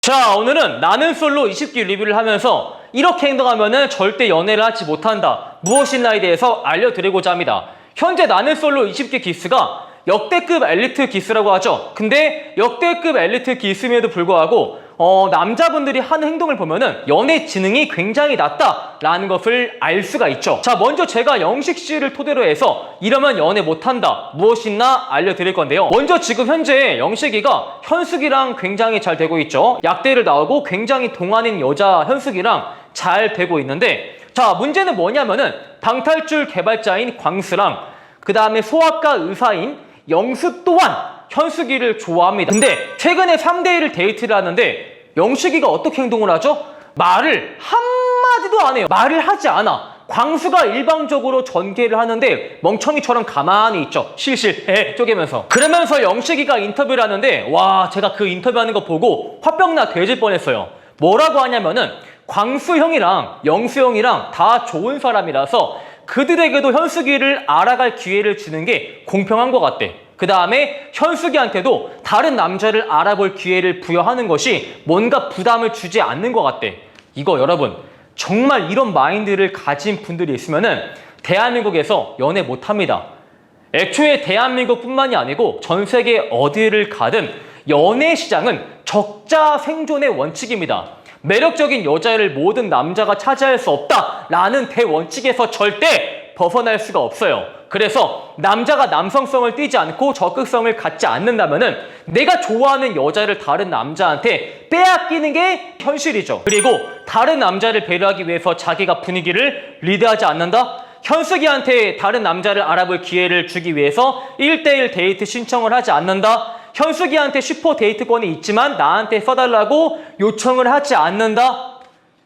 자, 오늘은 나는 솔로 20기 리뷰를 하면서 이렇게 행동하면은 절대 연애를 하지 못한다, 무엇인가에 대해서 알려드리고자 합니다. 현재 나는 솔로 20기 기수가 역대급 엘리트 기수라고 하죠. 근데 역대급 엘리트 기수임에도 불구하고 남자분들이 하는 행동을 보면은 연애 지능이 굉장히 낮다라는 것을 알 수가 있죠. 자, 먼저 제가 영식 씨를 토대로 해서 이러면 연애 못한다, 무엇이나 알려드릴 건데요. 먼저 지금 현재 영식이가 현숙이랑 굉장히 잘 되고 있죠. 약대를 나오고 굉장히 동안인 여자 현숙이랑 잘 되고 있는데, 자, 문제는 뭐냐면은 방탈출 개발자인 광수랑 그 다음에 소아과 의사인 영수 또한 현숙이를 좋아합니다. 근데 최근에 3대1을 데이트를 하는데 영식이가 어떻게 행동을 하죠? 말을 한마디도 안 해요. 말을 하지 않아. 광수가 일방적으로 전개를 하는데 멍청이처럼 가만히 있죠. 실실 쪼개면서. 그러면서 영식이가 인터뷰를 하는데, 와, 제가 그 인터뷰하는 거 보고 화병나 돼질 뻔했어요. 뭐라고 하냐면은 광수 형이랑 영수 형이랑 다 좋은 사람이라서 그들에게도 현숙이를 알아갈 기회를 주는 게 공평한 것 같대. 그 다음에 현숙이한테도 다른 남자를 알아볼 기회를 부여하는 것이 뭔가 부담을 주지 않는 것 같대. 이거 여러분, 정말 이런 마인드를 가진 분들이 있으면은 대한민국에서 연애 못합니다. 애초에 대한민국뿐만이 아니고 전 세계 어디를 가든 연애 시장은 적자 생존의 원칙입니다. 매력적인 여자를 모든 남자가 차지할 수 없다라는 대원칙에서 절대 벗어날 수가 없어요. 그래서 남자가 남성성을 띠지 않고 적극성을 갖지 않는다면은 내가 좋아하는 여자를 다른 남자한테 빼앗기는 게 현실이죠. 그리고 다른 남자를 배려하기 위해서 자기가 분위기를 리드하지 않는다? 현숙이한테 다른 남자를 알아볼 기회를 주기 위해서 1대1 데이트 신청을 하지 않는다? 현숙이한테 슈퍼 데이트권이 있지만 나한테 써달라고 요청을 하지 않는다?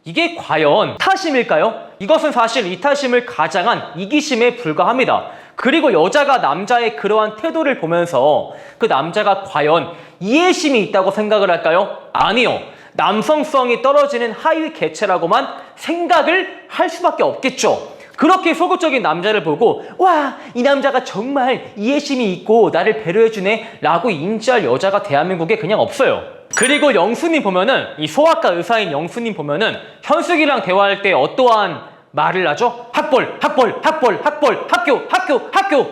이게 과연 이타심일까요? 이것은 사실 이타심을 가장한 이기심에 불과합니다. 그리고 여자가 남자의 그러한 태도를 보면서 그 남자가 과연 이해심이 있다고 생각을 할까요? 아니요. 남성성이 떨어지는 하위 개체라고만 생각을 할 수밖에 없겠죠. 그렇게 소극적인 남자를 보고 와, 이 남자가 정말 이해심이 있고 나를 배려해주네 라고 인지할 여자가 대한민국에 그냥 없어요. 그리고 영수님 보면은, 이 소아과 의사인 영수님 보면은 현숙이랑 대화할 때 어떠한 말을 하죠? 학벌, 학벌, 학벌, 학벌, 학교, 학교, 학교,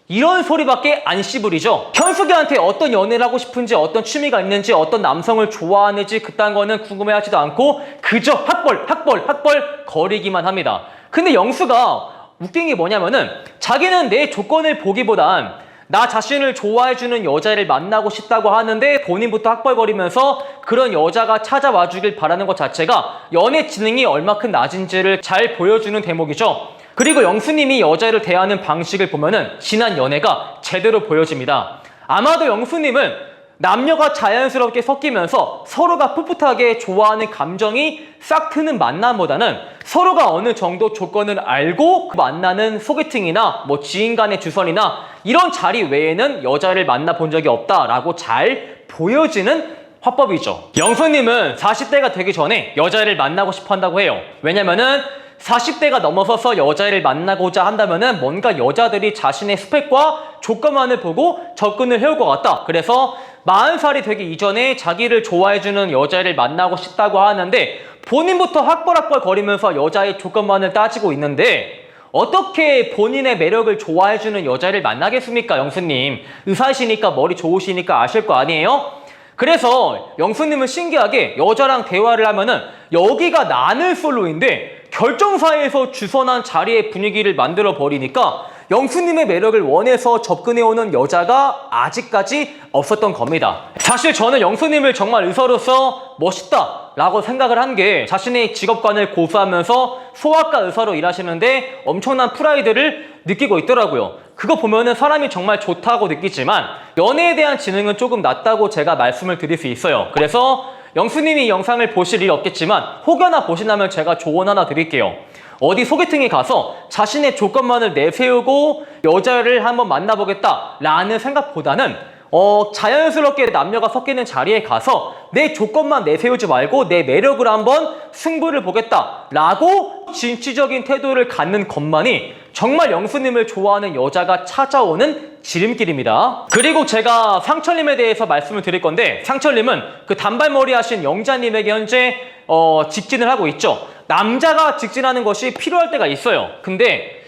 이런 소리밖에 안 씨부리죠. 현숙이한테 어떤 연애를 하고 싶은지, 어떤 취미가 있는지, 어떤 남성을 좋아하는지 그딴 거는 궁금해하지도 않고 그저 학벌, 학벌, 학벌 거리기만 합니다. 근데 영수가 웃긴 게 뭐냐면은 자기는 내 조건을 보기보단 나 자신을 좋아해주는 여자를 만나고 싶다고 하는데 본인부터 학벌거리면서 그런 여자가 찾아와 주길 바라는 것 자체가 연애 지능이 얼마큼 낮은지를 잘 보여주는 대목이죠. 그리고 영수님이 여자를 대하는 방식을 보면은 지난 연애가 제대로 보여집니다. 아마도 영수님은 남녀가 자연스럽게 섞이면서 서로가 풋풋하게 좋아하는 감정이 싹 트는 만남보다는 서로가 어느 정도 조건을 알고 그 만나는 소개팅이나 뭐 지인 간의 주선이나 이런 자리 외에는 여자를 만나본 적이 없다라고 잘 보여지는 화법이죠. 영수님은 40대가 되기 전에 여자를 만나고 싶어 한다고 해요. 왜냐면은 40대가 넘어서서 여자를 만나고자 한다면은 뭔가 여자들이 자신의 스펙과 조건만을 보고 접근을 해올 것 같다. 그래서 40살이 되기 이전에 자기를 좋아해주는 여자를 만나고 싶다고 하는데 본인부터 학벌 거리면서 여자의 조건만을 따지고 있는데 어떻게 본인의 매력을 좋아해주는 여자를 만나겠습니까, 영수님? 의사시니까 머리 좋으시니까 아실 거 아니에요? 그래서 영수님은 신기하게 여자랑 대화를 하면은 여기가 나는 솔로인데 결정사에서 주선한 자리의 분위기를 만들어 버리니까 영수님의 매력을 원해서 접근해오는 여자가 아직까지 없었던 겁니다. 사실 저는 영수님을 정말 의사로서 멋있다 라고 생각을 한 게 자신의 직업관을 고수하면서 소아과 의사로 일하시는데 엄청난 프라이드를 느끼고 있더라고요. 그거 보면은 사람이 정말 좋다고 느끼지만 연애에 대한 지능은 조금 낮다고 제가 말씀을 드릴 수 있어요. 그래서 영수님이 이 영상을 보실 일이 없겠지만 혹여나 보신다면 제가 조언 하나 드릴게요. 어디 소개팅에 가서 자신의 조건만을 내세우고 여자를 한번 만나보겠다 라는 생각보다는 자연스럽게 남녀가 섞이는 자리에 가서 내 조건만 내세우지 말고 내 매력을 한번 승부를 보겠다 라고 진취적인 태도를 갖는 것만이 정말 영수님을 좋아하는 여자가 찾아오는 지름길입니다. 그리고 제가 상철님에 대해서 말씀을 드릴 건데, 상철님은 그 단발머리 하신 영자님에게 현재 직진을 하고 있죠. 남자가 직진하는 것이 필요할 때가 있어요. 근데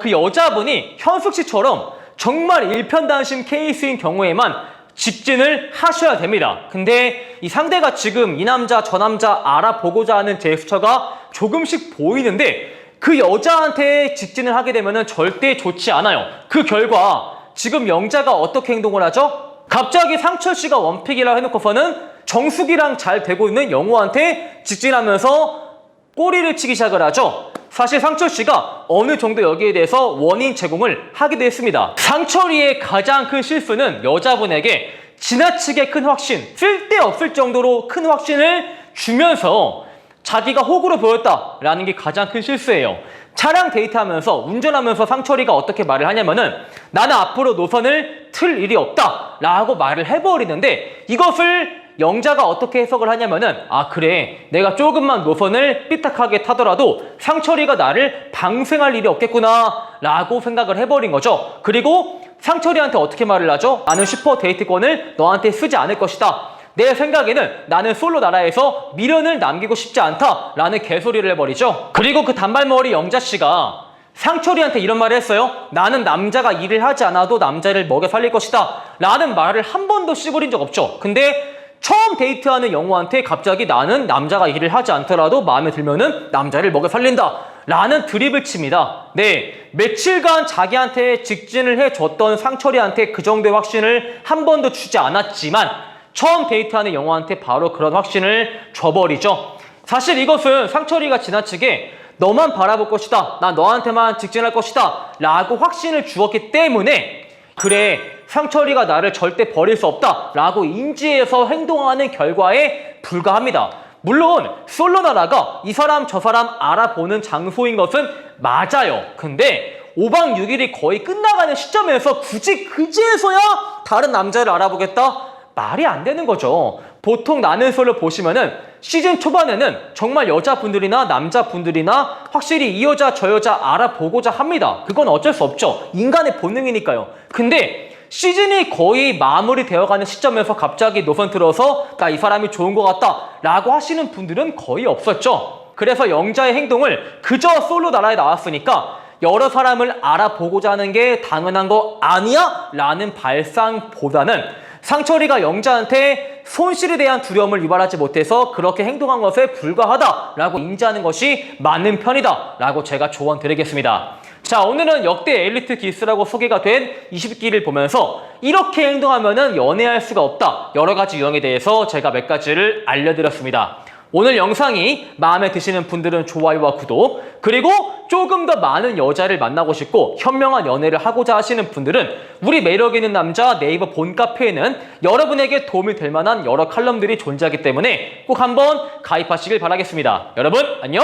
그 여자분이 현숙 씨처럼 정말 일편단심 케이스인 경우에만 직진을 하셔야 됩니다. 근데 이 상대가 지금 이 남자 저 남자 알아보고자 하는 제스처가 조금씩 보이는데 그 여자한테 직진을 하게 되면 절대 좋지 않아요. 그 결과 지금 영자가 어떻게 행동을 하죠? 갑자기 상철 씨가 원픽이라 해놓고서는 정숙이랑 잘 되고 있는 영호한테 직진하면서 꼬리를 치기 시작을 하죠. 사실 상철 씨가 어느 정도 여기에 대해서 원인 제공을 하기도 했습니다. 상철이의 가장 큰 실수는 여자분에게 지나치게 큰 확신, 쓸데없을 정도로 큰 확신을 주면서 자기가 호구로 보였다라는 게 가장 큰 실수예요. 차량 데이트하면서 운전하면서 상철이가 어떻게 말을 하냐면은 나는 앞으로 노선을 틀 일이 없다 라고 말을 해버리는데, 이것을 영자가 어떻게 해석을 하냐면은 아 그래, 내가 조금만 노선을 삐딱하게 타더라도 상철이가 나를 방생할 일이 없겠구나 라고 생각을 해버린 거죠. 그리고 상철이한테 어떻게 말을 하죠? 나는 슈퍼 데이트권을 너한테 쓰지 않을 것이다. 내 생각에는 나는 솔로 나라에서 미련을 남기고 싶지 않다 라는 개소리를 해버리죠. 그리고 그 단발머리 영자씨가 상철이한테 이런 말을 했어요. 나는 남자가 일을 하지 않아도 남자를 먹여 살릴 것이다 라는 말을 한 번도 씨부린 적 없죠. 근데 처음 데이트하는 영호한테 갑자기 나는 남자가 일을 하지 않더라도 마음에 들면은 남자를 먹여 살린다 라는 드립을 칩니다. 네, 며칠간 자기한테 직진을 해줬던 상철이한테 그 정도의 확신을 한 번도 주지 않았지만 처음 데이트하는 영호한테 바로 그런 확신을 줘버리죠. 사실 이것은 상철이가 지나치게 너만 바라볼 것이다, 난 너한테만 직진할 것이다 라고 확신을 주었기 때문에 그래, 상철이가 나를 절대 버릴 수 없다 라고 인지해서 행동하는 결과에 불과합니다. 물론 솔로 나라가 이 사람 저 사람 알아보는 장소인 것은 맞아요. 근데 5박 6일이 거의 끝나가는 시점에서 굳이 그제서야 다른 남자를 알아보겠다? 말이 안 되는 거죠. 보통 나는 솔로 보시면은 시즌 초반에는 정말 여자분들이나 남자분들이나 확실히 이 여자 저 여자 알아보고자 합니다. 그건 어쩔 수 없죠. 인간의 본능이니까요. 근데 시즌이 거의 마무리되어가는 시점에서 갑자기 노선 틀어서 나 이 사람이 좋은 것 같다 라고 하시는 분들은 거의 없었죠. 그래서 영자의 행동을 그저 솔로 나라에 나왔으니까 여러 사람을 알아보고자 하는 게 당연한 거 아니야? 라는 발상보다는 상철이가 영자한테 손실에 대한 두려움을 유발하지 못해서 그렇게 행동한 것에 불과하다라고 인지하는 것이 맞는 편이다라고 제가 조언 드리겠습니다. 자, 오늘은 역대 엘리트 기스라고 소개가 된 20기를 보면서 이렇게 행동하면은 연애할 수가 없다, 여러 가지 유형에 대해서 제가 몇 가지를 알려드렸습니다. 오늘 영상이 마음에 드시는 분들은 좋아요와 구독, 그리고 조금 더 많은 여자를 만나고 싶고 현명한 연애를 하고자 하시는 분들은 우리 매력 있는 남자 네이버 본 카페에는 여러분에게 도움이 될 만한 여러 칼럼들이 존재하기 때문에 꼭 한번 가입하시길 바라겠습니다. 여러분 안녕!